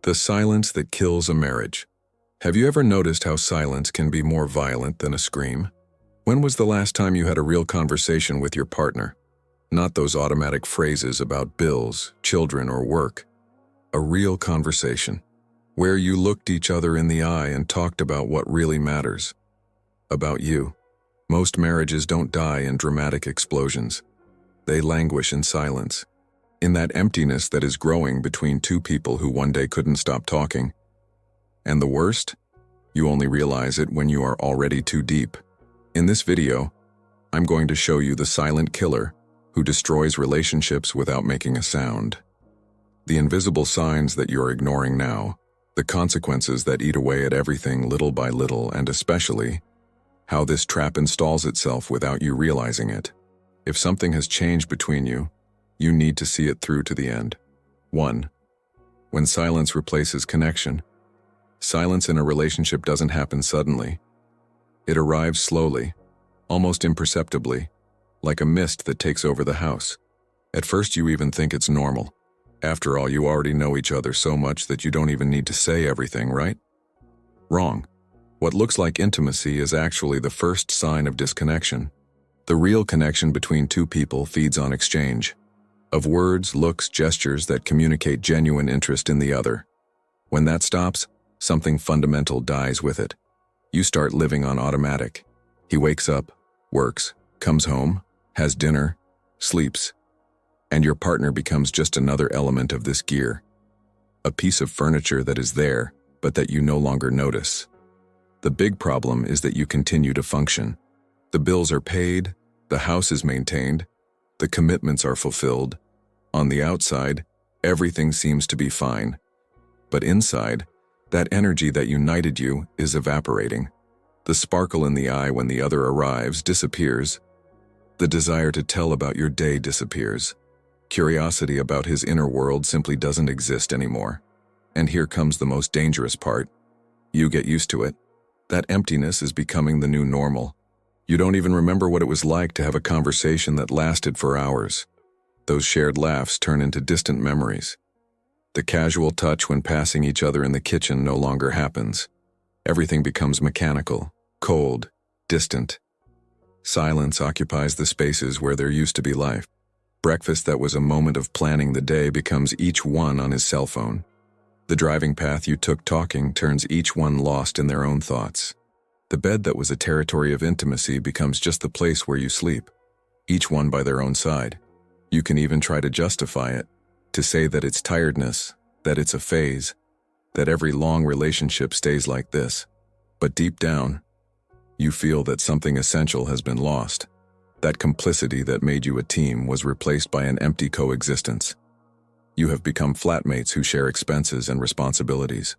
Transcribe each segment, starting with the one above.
The silence that kills a marriage. Have you ever noticed how silence can be more violent than a scream? When was the last time you had a real conversation with your partner? Not those automatic phrases about bills, children, or work. A real conversation, where you looked each other in the eye and talked about what really matters. About you. Most marriages don't die in dramatic explosions. They languish in silence, in that emptiness that is growing between two people who one day couldn't stop talking. And the worst? You only realize it when you are already too deep. In this video, I'm going to show you the silent killer who destroys relationships without making a sound. The invisible signs that you're ignoring now, the consequences that eat away at everything little by little, and especially, how this trap installs itself without you realizing it. If something has changed between you, you need to see it through to the end. 1. When silence replaces connection. Silence in a relationship doesn't happen suddenly. It arrives slowly, almost imperceptibly, like a mist that takes over the house. At first you even think it's normal. After all, you already know each other so much that you don't even need to say everything, right? Wrong. What looks like intimacy is actually the first sign of disconnection. The real connection between two people feeds on exchange of words, looks, gestures that communicate genuine interest in the other. When that stops, something fundamental dies with it. You start living on automatic. He wakes up, works, comes home, has dinner, sleeps, and your partner becomes just another element of this gear. A piece of furniture that is there, but that you no longer notice. The big problem is that you continue to function. The bills are paid, the house is maintained, the commitments are fulfilled. On the outside, everything seems to be fine. But inside, that energy that united you is evaporating. The sparkle in the eye when the other arrives disappears. The desire to tell about your day disappears. Curiosity about his inner world simply doesn't exist anymore. And here comes the most dangerous part. You get used to it. That emptiness is becoming the new normal. You don't even remember what it was like to have a conversation that lasted for hours. Those shared laughs turn into distant memories. The casual touch when passing each other in the kitchen no longer happens. Everything becomes mechanical, cold, distant. Silence occupies the spaces where there used to be life. Breakfast that was a moment of planning the day becomes each one on his cell phone. The driving path you took talking turns each one lost in their own thoughts. The bed that was a territory of intimacy becomes just the place where you sleep, each one by their own side. You can even try to justify it, to say that it's tiredness, that it's a phase, that every long relationship stays like this. But deep down, you feel that something essential has been lost. That complicity that made you a team was replaced by an empty coexistence. You have become flatmates who share expenses and responsibilities.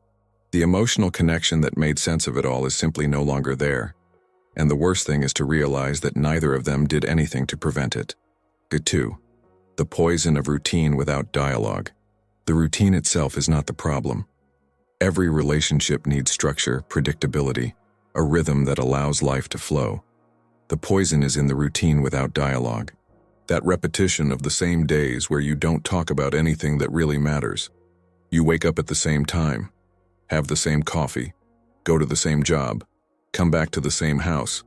The emotional connection that made sense of it all is simply no longer there. And the worst thing is to realize that neither of them did anything to prevent it. 2. The poison of routine without dialogue. The routine itself is not the problem. Every relationship needs structure, predictability, a rhythm that allows life to flow. The poison is in the routine without dialogue. That repetition of the same days where you don't talk about anything that really matters. You wake up at the same time, have the same coffee, go to the same job, come back to the same house.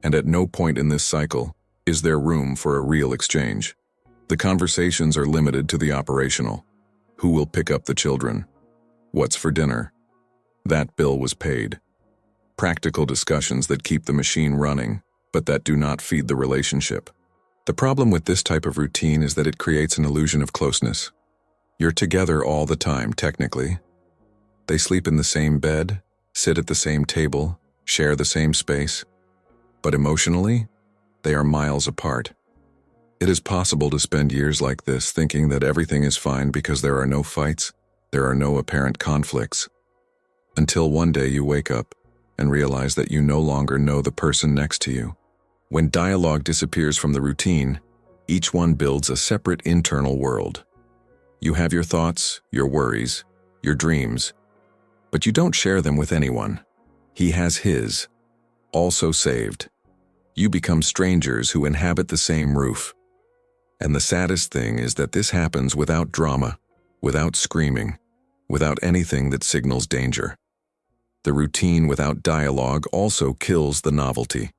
And at no point in this cycle is there room for a real exchange. The conversations are limited to the operational. Who will pick up the children? What's for dinner? That bill was paid. Practical discussions that keep the machine running, but that do not feed the relationship. The problem with this type of routine is that it creates an illusion of closeness. You're together all the time, technically. They sleep in the same bed, sit at the same table, share the same space. But emotionally, they are miles apart. It is possible to spend years like this thinking that everything is fine because there are no fights, there are no apparent conflicts. Until one day you wake up and realize that you no longer know the person next to you. When dialogue disappears from the routine, each one builds a separate internal world. You have your thoughts, your worries, your dreams, but you don't share them with anyone. He has his, also saved. You become strangers who inhabit the same roof. And the saddest thing is that this happens without drama, without screaming, without anything that signals danger. The routine without dialogue also kills the novelty.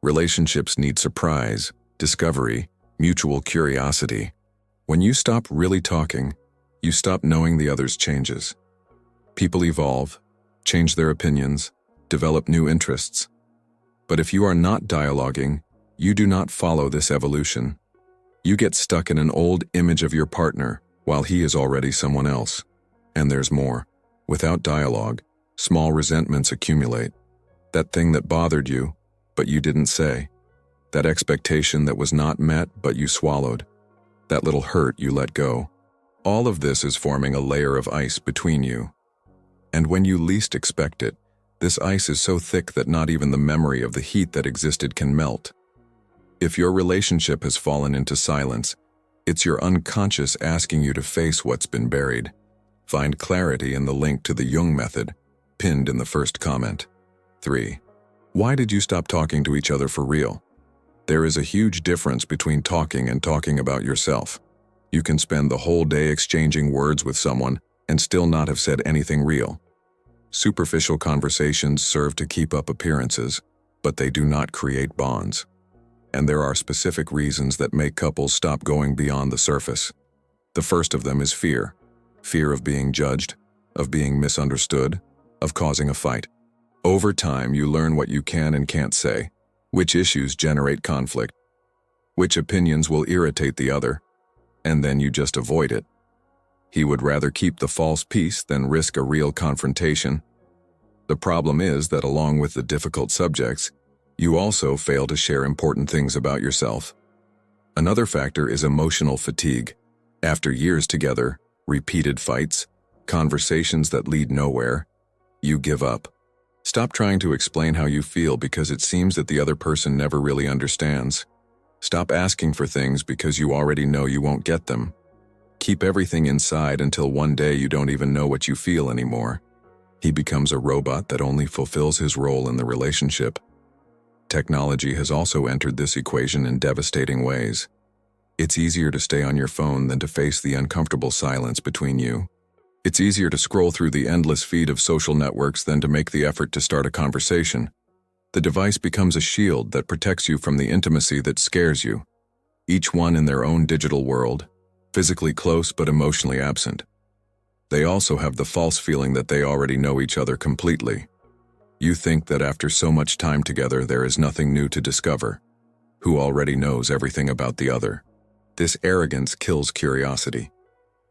Relationships need surprise, discovery, mutual curiosity. When you stop really talking, you stop knowing the other's changes. People evolve, change their opinions, develop new interests. But if you are not dialoguing, you do not follow this evolution. You get stuck in an old image of your partner while he is already someone else. And there's more. Without dialogue, small resentments accumulate. That thing that bothered you, but you didn't say. That expectation that was not met, but you swallowed. That little hurt you let go. All of this is forming a layer of ice between you. And when you least expect it, this ice is so thick that not even the memory of the heat that existed can melt. If your relationship has fallen into silence, it's your unconscious asking you to face what's been buried. Find clarity in the link to the Jung Method, pinned in the first comment. 3. Why did you stop talking to each other for real? There is a huge difference between talking and talking about yourself. You can spend the whole day exchanging words with someone and still not have said anything real. Superficial conversations serve to keep up appearances, but they do not create bonds. And there are specific reasons that make couples stop going beyond the surface. The first of them is fear. Fear of being judged, of being misunderstood, of causing a fight. Over time, you learn what you can and can't say, which issues generate conflict, which opinions will irritate the other, and then you just avoid it. He would rather keep the false peace than risk a real confrontation. The problem is that along with the difficult subjects, you also fail to share important things about yourself. Another factor is emotional fatigue. After years together, repeated fights, conversations that lead nowhere, you give up. Stop trying to explain how you feel because it seems that the other person never really understands. Stop asking for things because you already know you won't get them. Keep everything inside until one day you don't even know what you feel anymore. He becomes a robot that only fulfills his role in the relationship. Technology has also entered this equation in devastating ways. It's easier to stay on your phone than to face the uncomfortable silence between you. It's easier to scroll through the endless feed of social networks than to make the effort to start a conversation. The device becomes a shield that protects you from the intimacy that scares you. Each one in their own digital world, physically close but emotionally absent. They also have the false feeling that they already know each other completely. You think that after so much time together there is nothing new to discover. Who already knows everything about the other? This arrogance kills curiosity.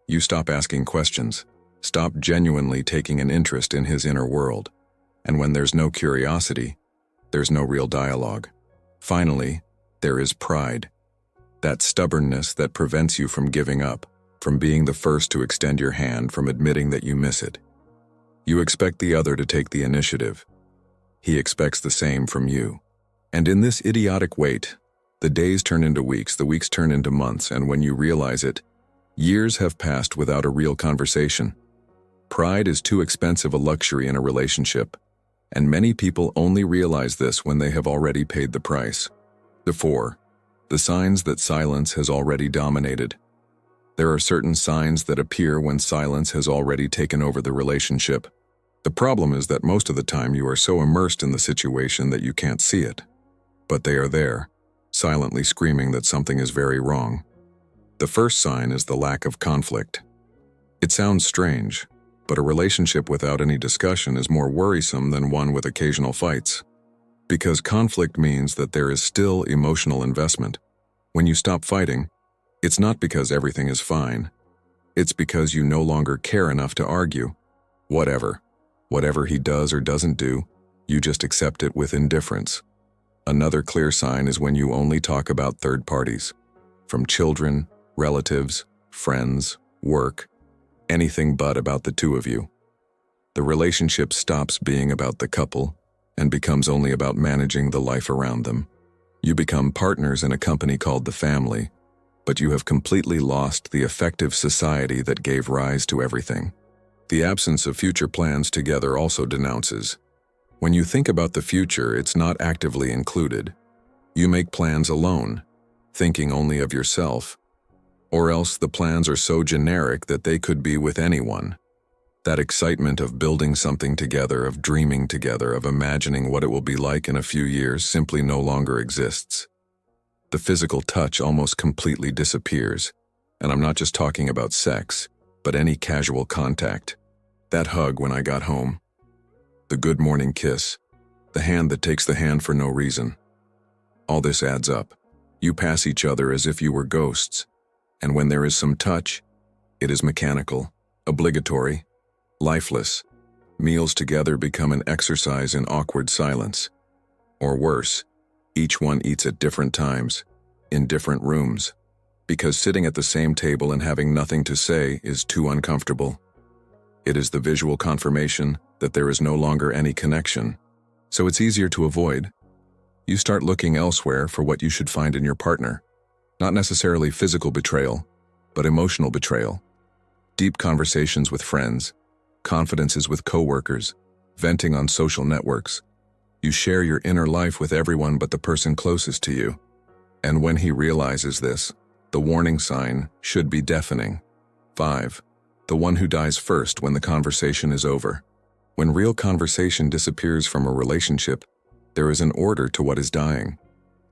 You stop asking questions, stop genuinely taking an interest in his inner world. And when there's no curiosity, there's no real dialogue. Finally, there is pride. That stubbornness that prevents you from giving up, from being the first to extend your hand, from admitting that you miss it. You expect the other to take the initiative. He expects the same from you. And in this idiotic wait, the days turn into weeks, the weeks turn into months, and when you realize it, years have passed without a real conversation. Pride is too expensive a luxury in a relationship, and many people only realize this when they have already paid the price. 4. The signs that silence has already dominated. There are certain signs that appear when silence has already taken over the relationship. The problem is that most of the time you are so immersed in the situation that you can't see it. But they are there, silently screaming that something is very wrong. The first sign is the lack of conflict. It sounds strange, but a relationship without any discussion is more worrisome than one with occasional fights. Because conflict means that there is still emotional investment. When you stop fighting, it's not because everything is fine. It's because you no longer care enough to argue. Whatever he does or doesn't do, you just accept it with indifference. Another clear sign is when you only talk about third parties. From children, relatives, friends, work, anything but about the two of you. The relationship stops being about the couple and becomes only about managing the life around them. You become partners in a company called the family, but you have completely lost the effective society that gave rise to everything. The absence of future plans together also denounces. When you think about the future, it's not actively included. You make plans alone, thinking only of yourself, or else the plans are so generic that they could be with anyone. That excitement of building something together, of dreaming together, of imagining what it will be like in a few years simply no longer exists. The physical touch almost completely disappears, and I'm not just talking about sex, but any casual contact. That hug when I got home, the good morning kiss, the hand that takes the hand for no reason. All this adds up. You pass each other as if you were ghosts, and when there is some touch, it is mechanical, obligatory, lifeless. Meals together become an exercise in awkward silence. Or worse, each one eats at different times, in different rooms, because sitting at the same table and having nothing to say is too uncomfortable. It is the visual confirmation that there is no longer any connection, so it's easier to avoid. You start looking elsewhere for what you should find in your partner. Not necessarily physical betrayal, but emotional betrayal. Deep conversations with friends, confidences with coworkers, venting on social networks. You share your inner life with everyone but the person closest to you. And when he realizes this, the warning sign should be deafening. 5. The one who dies first when the conversation is over. When real conversation disappears from a relationship, there is an order to what is dying.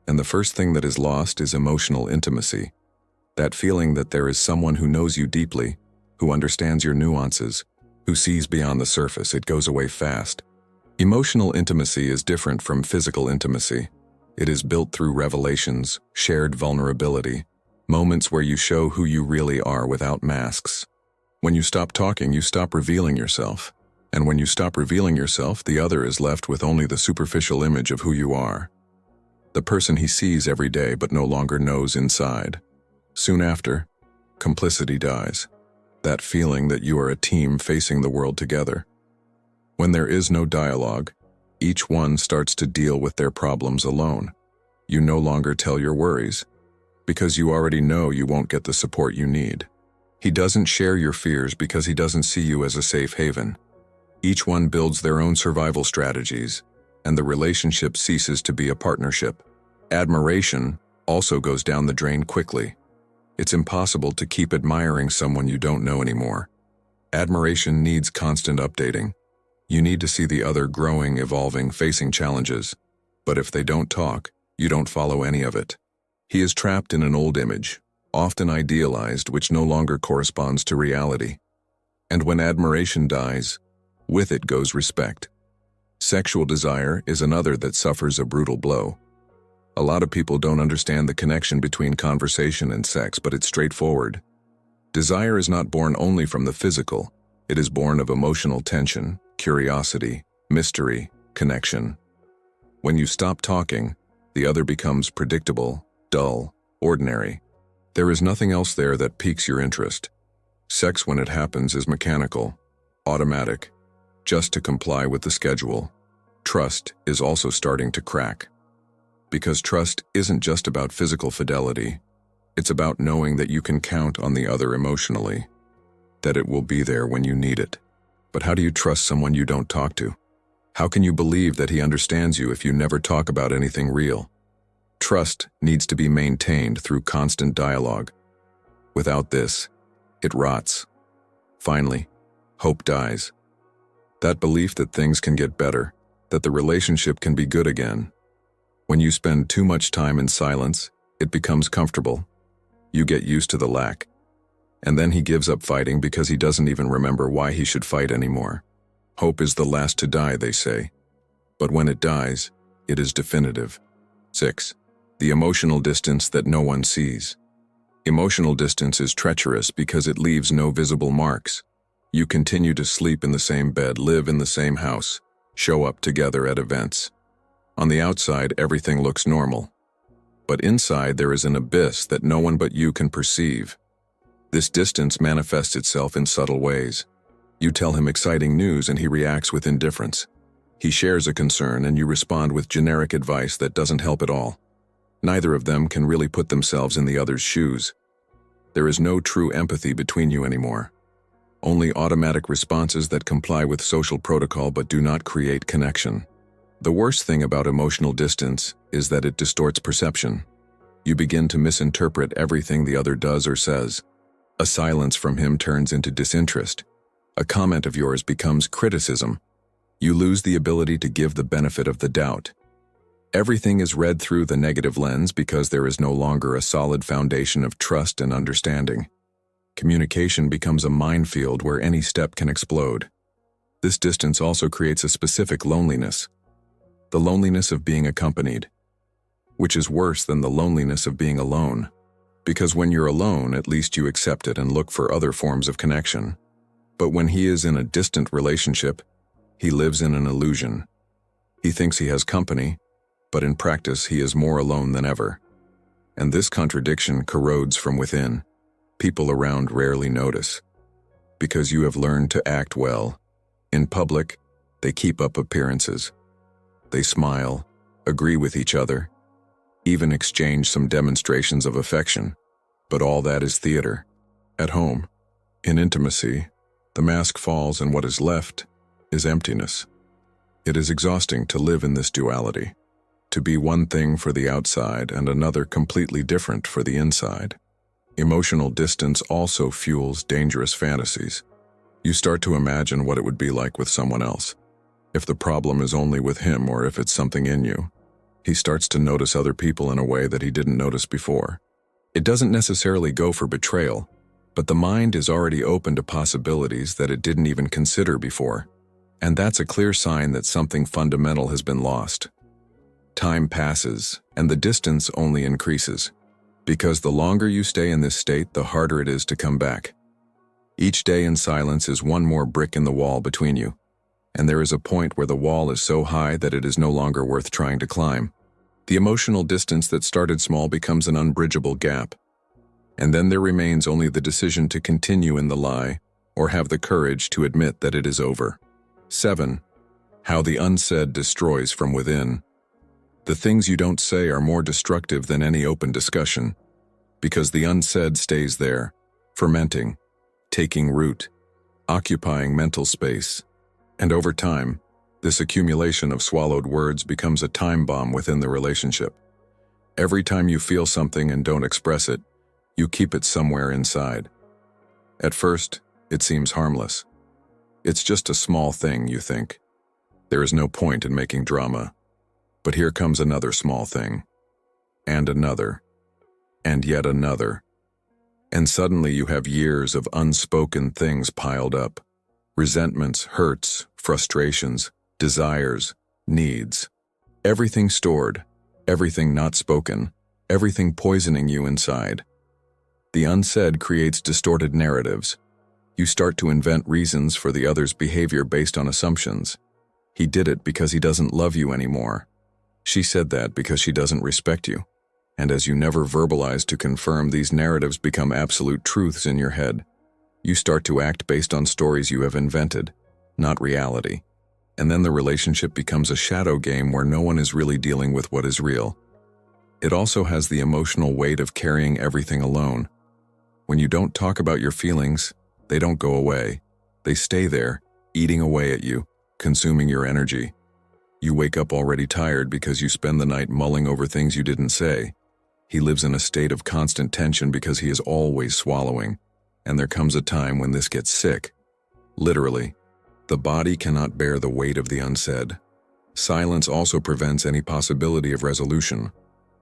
And the first thing that is lost is emotional intimacy. That feeling that there is someone who knows you deeply, who understands your nuances, who sees beyond the surface. It goes away fast. Emotional intimacy is different from physical intimacy. It is built through revelations, shared vulnerability, moments where you show who you really are without masks. When you stop talking, you stop revealing yourself. And when you stop revealing yourself, the other is left with only the superficial image of who you are. The person he sees every day but no longer knows inside. Soon after, complicity dies. That feeling that you are a team facing the world together. When there is no dialogue, each one starts to deal with their problems alone. You no longer tell your worries, because you already know you won't get the support you need. He doesn't share your fears because he doesn't see you as a safe haven. Each one builds their own survival strategies, and the relationship ceases to be a partnership. Admiration also goes down the drain quickly. It's impossible to keep admiring someone you don't know anymore. Admiration needs constant updating. You need to see the other growing, evolving, facing challenges. But if they don't talk, you don't follow any of it. He is trapped in an old image, often idealized, which no longer corresponds to reality. And when admiration dies, with it goes respect. Sexual desire is another that suffers a brutal blow. A lot of people don't understand the connection between conversation and sex, but it's straightforward. Desire is not born only from the physical. It is born of emotional tension, curiosity, mystery, connection. When you stop talking, the other becomes predictable, dull, ordinary. There is nothing else there that piques your interest. Sex, when it happens, is mechanical, automatic, just to comply with the schedule. Trust is also starting to crack. Because trust isn't just about physical fidelity. It's about knowing that you can count on the other emotionally, that it will be there when you need it. But how do you trust someone you don't talk to? How can you believe that he understands you if you never talk about anything real? Trust needs to be maintained through constant dialogue. Without this, it rots. Finally, hope dies. That belief that things can get better, that the relationship can be good again. When you spend too much time in silence, it becomes comfortable. You get used to the lack. And then he gives up fighting because he doesn't even remember why he should fight anymore. Hope is the last to die, they say. But when it dies, it is definitive. 6. The emotional distance that no one sees. Emotional distance is treacherous because it leaves no visible marks. You continue to sleep in the same bed, live in the same house, show up together at events. On the outside, everything looks normal. But inside, there is an abyss that no one but you can perceive. This distance manifests itself in subtle ways. You tell him exciting news and he reacts with indifference. He shares a concern and you respond with generic advice that doesn't help at all. Neither of them can really put themselves in the other's shoes. There is no true empathy between you anymore. Only automatic responses that comply with social protocol but do not create connection. The worst thing about emotional distance is that it distorts perception. You begin to misinterpret everything the other does or says. A silence from him turns into disinterest. A comment of yours becomes criticism. You lose the ability to give the benefit of the doubt. Everything is read through the negative lens because there is no longer a solid foundation of trust and understanding. Communication becomes a minefield where any step can explode. This distance also creates a specific loneliness, the loneliness of being accompanied, which is worse than the loneliness of being alone. Because when you're alone, at least you accept it and look for other forms of connection. But when he is in a distant relationship, he lives in an illusion. He thinks he has company, but in practice he is more alone than ever. And this contradiction corrodes from within. People around rarely notice. Because you have learned to act well. In public, they keep up appearances. They smile, agree with each other, even exchange some demonstrations of affection. But all that is theater. At home, in intimacy, the mask falls and what is left is emptiness. It is exhausting to live in this duality, to be one thing for the outside and another completely different for the inside. Emotional distance also fuels dangerous fantasies. You start to imagine what it would be like with someone else. If the problem is only with him or if it's something in you, he starts to notice other people in a way that he didn't notice before. It doesn't necessarily go for betrayal, but the mind is already open to possibilities that it didn't even consider before. And that's a clear sign that something fundamental has been lost. Time passes, and the distance only increases. Because the longer you stay in this state, the harder it is to come back. Each day in silence is one more brick in the wall between you, and there is a point where the wall is so high that it is no longer worth trying to climb. The emotional distance that started small becomes an unbridgeable gap, and then there remains only the decision to continue in the lie or have the courage to admit that it is over. 7. How the unsaid destroys from within. The things you don't say are more destructive than any open discussion, because the unsaid stays there, fermenting, taking root, occupying mental space. And over time, this accumulation of swallowed words becomes a time bomb within the relationship. Every time you feel something and don't express it, you keep it somewhere inside. At first, it seems harmless. It's just a small thing, you think. There is no point in making drama. But here comes another small thing, and another, and yet another. And suddenly you have years of unspoken things piled up. Resentments, hurts, frustrations, desires, needs. Everything stored, everything not spoken, everything poisoning you inside. The unsaid creates distorted narratives. You start to invent reasons for the other's behavior based on assumptions. He did it because he doesn't love you anymore. She said that because she doesn't respect you. And as you never verbalize to confirm, these narratives become absolute truths in your head. You start to act based on stories you have invented, not reality. And then the relationship becomes a shadow game where no one is really dealing with what is real. It also has the emotional weight of carrying everything alone. When you don't talk about your feelings, they don't go away. They stay there, eating away at you, consuming your energy. You wake up already tired because you spend the night mulling over things you didn't say. He lives in a state of constant tension because he is always swallowing. And there comes a time when this gets sick. Literally, the body cannot bear the weight of the unsaid. Silence also prevents any possibility of resolution,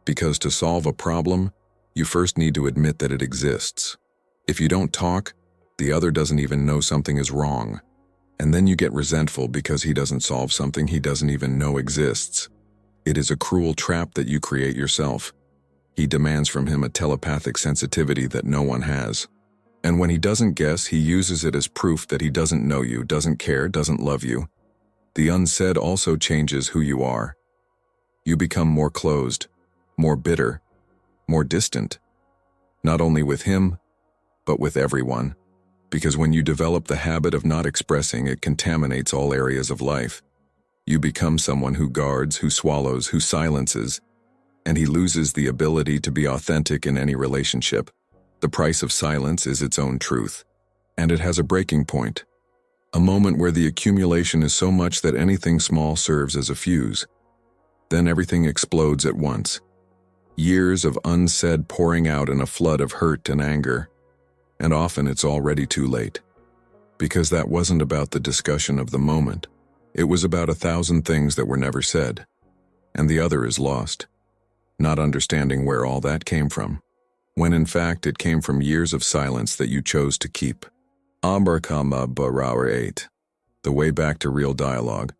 because to solve a problem, you first need to admit that it exists. If you don't talk, the other doesn't even know something is wrong. And then you get resentful because he doesn't solve something he doesn't even know exists. It is a cruel trap that you create yourself. He demands from him a telepathic sensitivity that no one has. And when he doesn't guess, he uses it as proof that he doesn't know you, doesn't care, doesn't love you. The unsaid also changes who you are. You become more closed, more bitter, more distant. Not only with him, but with everyone. Because when you develop the habit of not expressing, it contaminates all areas of life. You become someone who guards, who swallows, who silences, and he loses the ability to be authentic in any relationship. The price of silence is its own truth, and it has a breaking point. A moment where the accumulation is so much that anything small serves as a fuse. Then everything explodes at once. Years of unsaid pouring out in a flood of hurt and anger. And often it's already too late. Because that wasn't about the discussion of the moment. It was about 1,000 things that were never said. And the other is lost, not understanding where all that came from, when in fact it came from years of silence that you chose to keep. Ambarkama 8. The way back to real dialogue.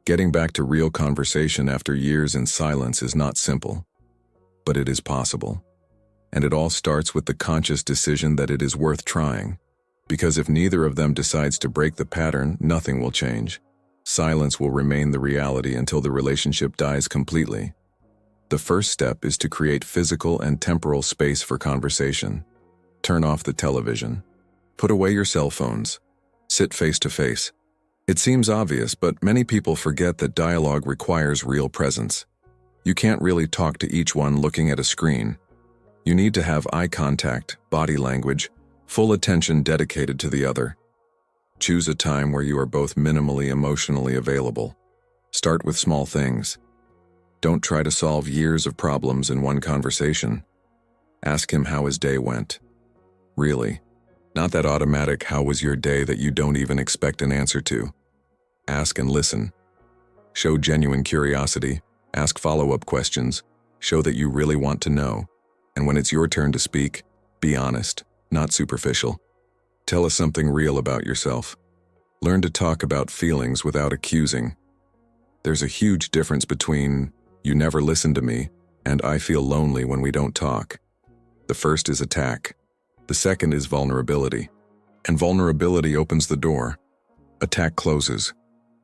Getting back to real conversation after years in silence is not simple, but it is possible. And it all starts with the conscious decision that it is worth trying. Because if neither of them decides to break the pattern, nothing will change. Silence will remain the reality until the relationship dies completely. The first step is to create physical and temporal space for conversation. Turn off the television. Put away your cell phones. Sit face to face. It seems obvious, but many people forget that dialogue requires real presence. You can't really talk to each one looking at a screen. You need to have eye contact, body language, full attention dedicated to the other. Choose a time where you are both minimally emotionally available. Start with small things. Don't try to solve years of problems in one conversation. Ask him how his day went. Really. Not that automatic "how was your day" that you don't even expect an answer to. Ask and listen. Show genuine curiosity. Ask follow-up questions. Show that you really want to know. And when it's your turn to speak, be honest, not superficial. Tell us something real about yourself. Learn to talk about feelings without accusing. There's a huge difference between "you never listen to me" and "I feel lonely when we don't talk." The first is attack. The second is vulnerability. And vulnerability opens the door. Attack closes.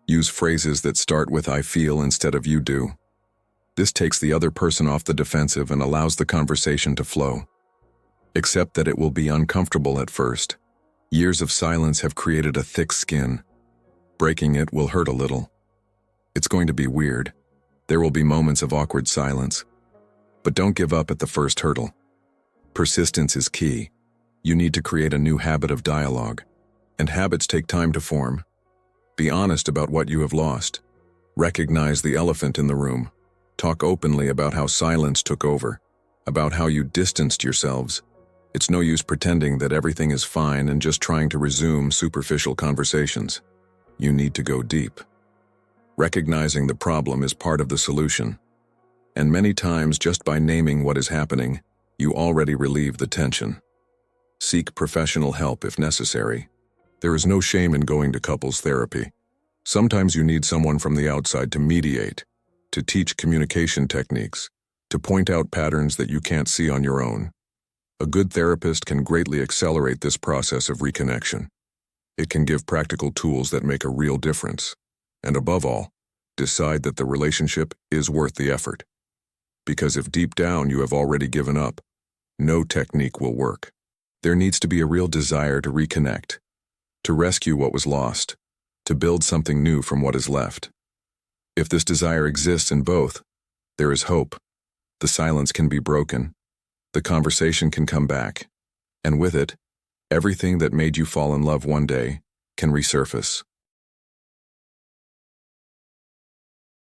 Use phrases that start with "I feel" instead of "you do." This takes the other person off the defensive and allows the conversation to flow. Accept that it will be uncomfortable at first. Years of silence have created a thick skin. Breaking it will hurt a little. It's going to be weird. There will be moments of awkward silence. But don't give up at the first hurdle. Persistence is key. You need to create a new habit of dialogue. And habits take time to form. Be honest about what you have lost. Recognize the elephant in the room. Talk openly about how silence took over, about how you distanced yourselves. It's no use pretending that everything is fine and just trying to resume superficial conversations. You need to go deep. Recognizing the problem is part of the solution. And many times, just by naming what is happening, you already relieve the tension. Seek professional help if necessary. There is no shame in going to couples therapy. Sometimes you need someone from the outside to mediate, to teach communication techniques, to point out patterns that you can't see on your own. A good therapist can greatly accelerate this process of reconnection. It can give practical tools that make a real difference. And above all, decide that the relationship is worth the effort. Because if deep down you have already given up, no technique will work. There needs to be a real desire to reconnect, to rescue what was lost, to build something new from what is left. If this desire exists in both, there is hope. The silence can be broken. The conversation can come back. And with it, everything that made you fall in love one day can resurface.